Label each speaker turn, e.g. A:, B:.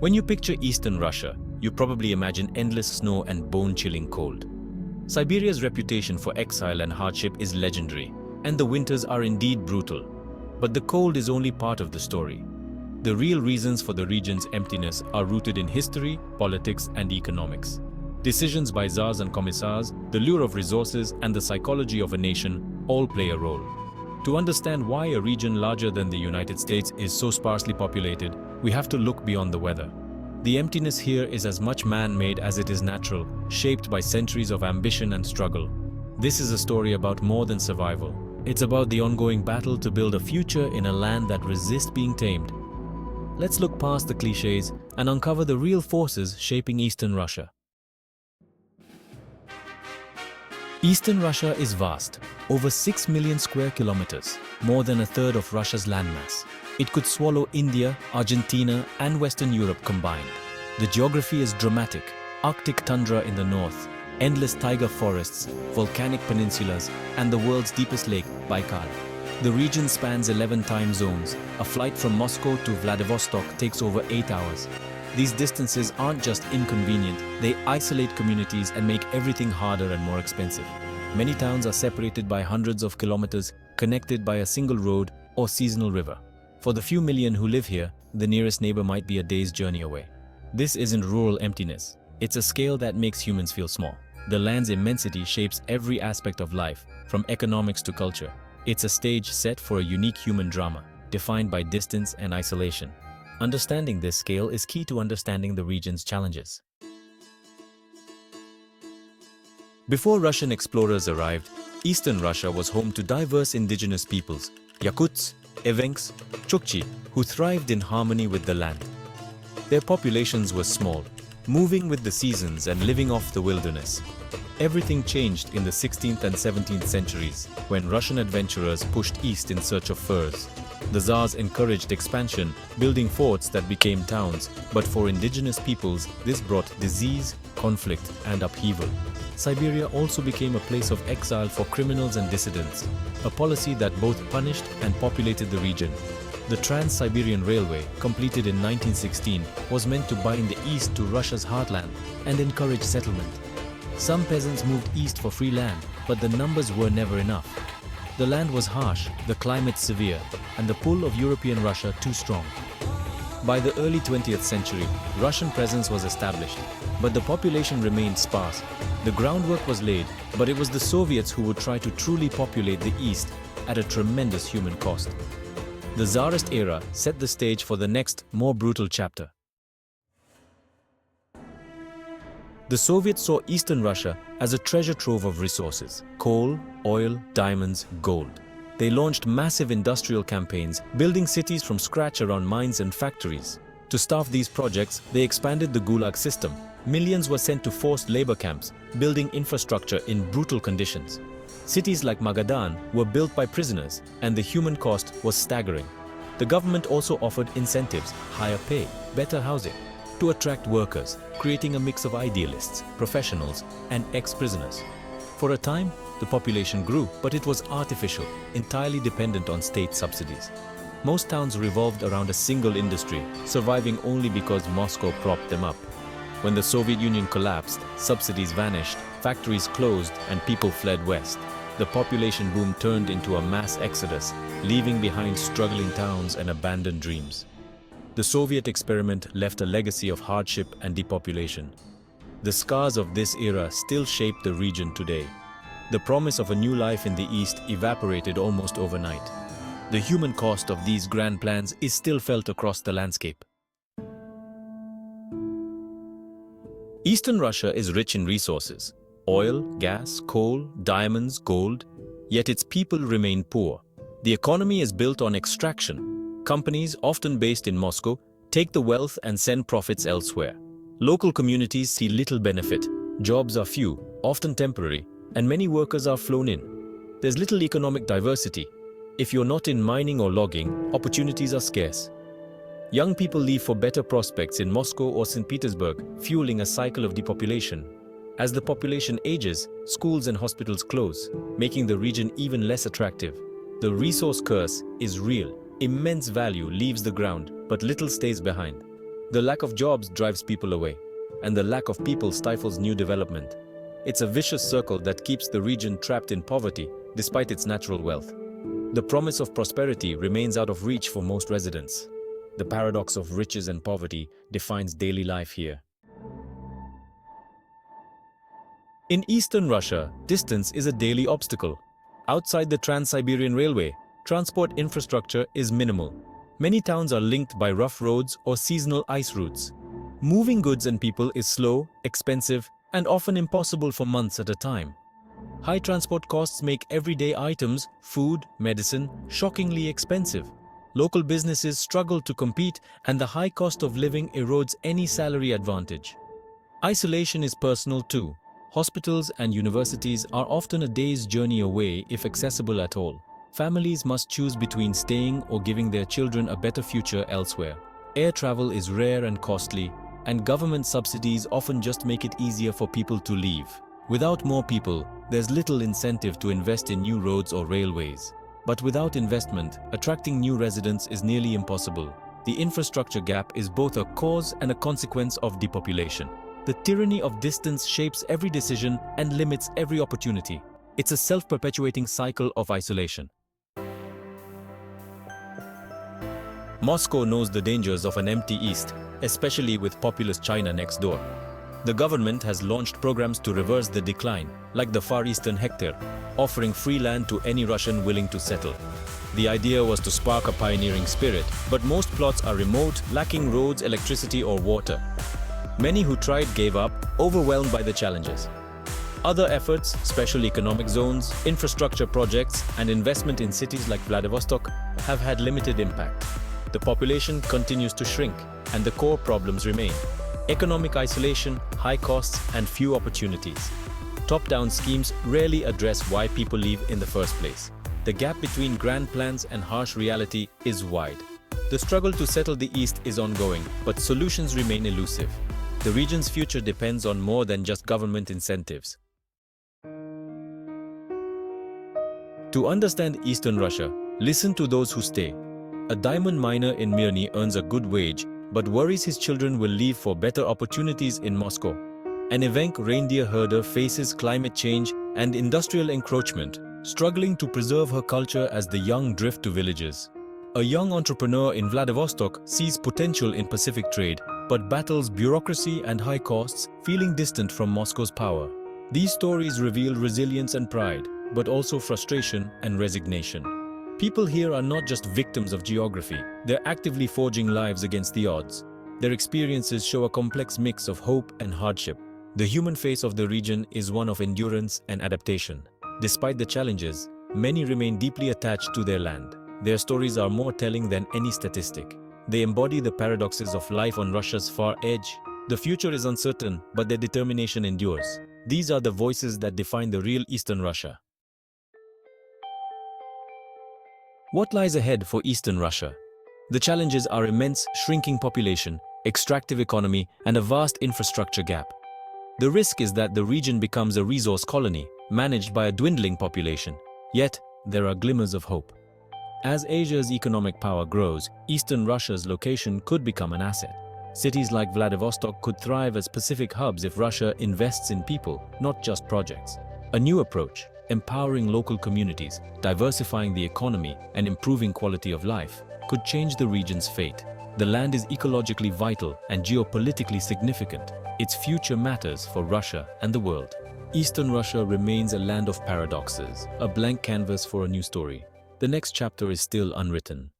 A: When you picture Eastern Russia, you probably imagine endless snow and bone-chilling cold. Siberia's reputation for exile and hardship is legendary, and the winters are indeed brutal. But the cold is only part of the story. The real reasons for the region's emptiness are rooted in history, politics, and economics. Decisions by czars and commissars, the lure of resources, and the psychology of a nation all play a role. To understand why a region larger than the United States is so sparsely populated, we have to look beyond the weather. The emptiness here is as much man-made as it is natural, shaped by centuries of ambition and struggle. This is a story about more than survival. It's about the ongoing battle to build a future in a land that resists being tamed. Let's look past the cliches and uncover the real forces shaping Eastern Russia. Eastern Russia is vast, over 6 million square kilometers, more than a third of Russia's landmass. It could swallow India, Argentina, and Western Europe combined. The geography is dramatic: Arctic tundra in the north, endless taiga forests, volcanic peninsulas, and the world's deepest lake, Baikal. The region spans 11 time zones. A flight from Moscow to Vladivostok takes over 8 hours. These distances aren't just inconvenient, they isolate communities and make everything harder and more expensive. Many towns are separated by hundreds of kilometers, connected by a single road or seasonal river. For the few million who live here, the nearest neighbor might be a day's journey away. This isn't rural emptiness. It's a scale that makes humans feel small. The land's immensity shapes every aspect of life, from economics to culture. It's a stage set for a unique human drama, defined by distance and isolation. Understanding this scale is key to understanding the region's challenges. Before Russian explorers arrived, Eastern Russia was home to diverse indigenous peoples, Yakuts, Evenks, Chukchi, who thrived in harmony with the land. Their populations were small, moving with the seasons and living off the wilderness. Everything changed in the 16th and 17th centuries, when Russian adventurers pushed east in search of furs. The Tsars encouraged expansion, building forts that became towns, but for indigenous peoples, this brought disease, conflict, and upheaval. Siberia also became a place of exile for criminals and dissidents, a policy that both punished and populated the region. The Trans-Siberian Railway, completed in 1916, was meant to bind the east to Russia's heartland and encourage settlement. Some peasants moved east for free land, but the numbers were never enough. The land was harsh, the climate severe, and the pull of European Russia too strong. By the early 20th century, Russian presence was established, but the population remained sparse. The groundwork was laid, but it was the Soviets who would try to truly populate the east at a tremendous human cost. The Tsarist era set the stage for the next, more brutal chapter. The Soviets saw Eastern Russia as a treasure trove of resources: coal, oil, diamonds, gold. They launched massive industrial campaigns, building cities from scratch around mines and factories. To staff these projects, they expanded the Gulag system. Millions were sent to forced labor camps, building infrastructure in brutal conditions. Cities like Magadan were built by prisoners, and the human cost was staggering. The government also offered incentives, higher pay, better housing, to attract workers, creating a mix of idealists, professionals, and ex-prisoners. For a time, the population grew, but it was artificial, entirely dependent on state subsidies. Most towns revolved around a single industry, surviving only because Moscow propped them up. When the Soviet Union collapsed, subsidies vanished, factories closed, and people fled west. The population boom turned into a mass exodus, leaving behind struggling towns and abandoned dreams. The Soviet experiment left a legacy of hardship and depopulation. The scars of this era still shape the region today. The promise of a new life in the East evaporated almost overnight. The human cost of these grand plans is still felt across the landscape. Eastern Russia is rich in resources: oil, gas, coal, diamonds, gold. Yet its people remain poor. The economy is built on extraction. Companies, often based in Moscow, take the wealth and send profits elsewhere. Local communities see little benefit. Jobs are few, often temporary, and many workers are flown in. There's little economic diversity. If you're not in mining or logging, opportunities are scarce. Young people leave for better prospects in Moscow or St. Petersburg, fueling a cycle of depopulation. As the population ages, schools and hospitals close, making the region even less attractive. The resource curse is real. Immense value leaves the ground, but little stays behind. The lack of jobs drives people away, and the lack of people stifles new development. It's a vicious circle that keeps the region trapped in poverty despite its natural wealth. The promise of prosperity remains out of reach for most residents. The paradox of riches and poverty defines daily life here. In eastern Russia, distance is a daily obstacle. Outside the Trans-Siberian Railway, transport infrastructure is minimal. Many towns are linked by rough roads or seasonal ice routes. Moving goods and people is slow, expensive, and often impossible for months at a time. High transport costs make everyday items, food, medicine, shockingly expensive. Local businesses struggle to compete, and the high cost of living erodes any salary advantage. Isolation is personal too. Hospitals and universities are often a day's journey away if accessible at all. Families must choose between staying or giving their children a better future elsewhere. Air travel is rare and costly, and government subsidies often just make it easier for people to leave. Without more people, there's little incentive to invest in new roads or railways. But without investment, attracting new residents is nearly impossible. The infrastructure gap is both a cause and a consequence of depopulation. The tyranny of distance shapes every decision and limits every opportunity. It's a self-perpetuating cycle of isolation. Moscow knows the dangers of an empty East, especially with populous China next door. The government has launched programs to reverse the decline, like the Far Eastern Hectare, offering free land to any Russian willing to settle. The idea was to spark a pioneering spirit, but most plots are remote, lacking roads, electricity, or water. Many who tried gave up, overwhelmed by the challenges. Other efforts, special economic zones, infrastructure projects, and investment in cities like Vladivostok have had limited impact. The population continues to shrink, and the core problems remain: economic isolation, high costs, and few opportunities. Top-down schemes rarely address why people leave in the first place. The gap between grand plans and harsh reality is wide. The struggle to settle the East is ongoing, but solutions remain elusive. The region's future depends on more than just government incentives. To understand Eastern Russia, listen to those who stay. A diamond miner in Mirny earns a good wage, but worries his children will leave for better opportunities in Moscow. An Evenk reindeer herder faces climate change and industrial encroachment, struggling to preserve her culture as the young drift to villages. A young entrepreneur in Vladivostok sees potential in Pacific trade, but battles bureaucracy and high costs, feeling distant from Moscow's power. These stories reveal resilience and pride, but also frustration and resignation. People here are not just victims of geography, they're actively forging lives against the odds. Their experiences show a complex mix of hope and hardship. The human face of the region is one of endurance and adaptation. Despite the challenges, many remain deeply attached to their land. Their stories are more telling than any statistic. They embody the paradoxes of life on Russia's far edge. The future is uncertain, but their determination endures. These are the voices that define the real Eastern Russia. What lies ahead for Eastern Russia? The challenges are immense: shrinking population, extractive economy, and a vast infrastructure gap. The risk is that the region becomes a resource colony, managed by a dwindling population. Yet, there are glimmers of hope. As Asia's economic power grows, Eastern Russia's location could become an asset. Cities like Vladivostok could thrive as Pacific hubs if Russia invests in people, not just projects. A new approach, empowering local communities, diversifying the economy, and improving quality of life, could change the region's fate. The land is ecologically vital and geopolitically significant. Its future matters for Russia and the world. Eastern Russia remains a land of paradoxes, a blank canvas for a new story. The next chapter is still unwritten.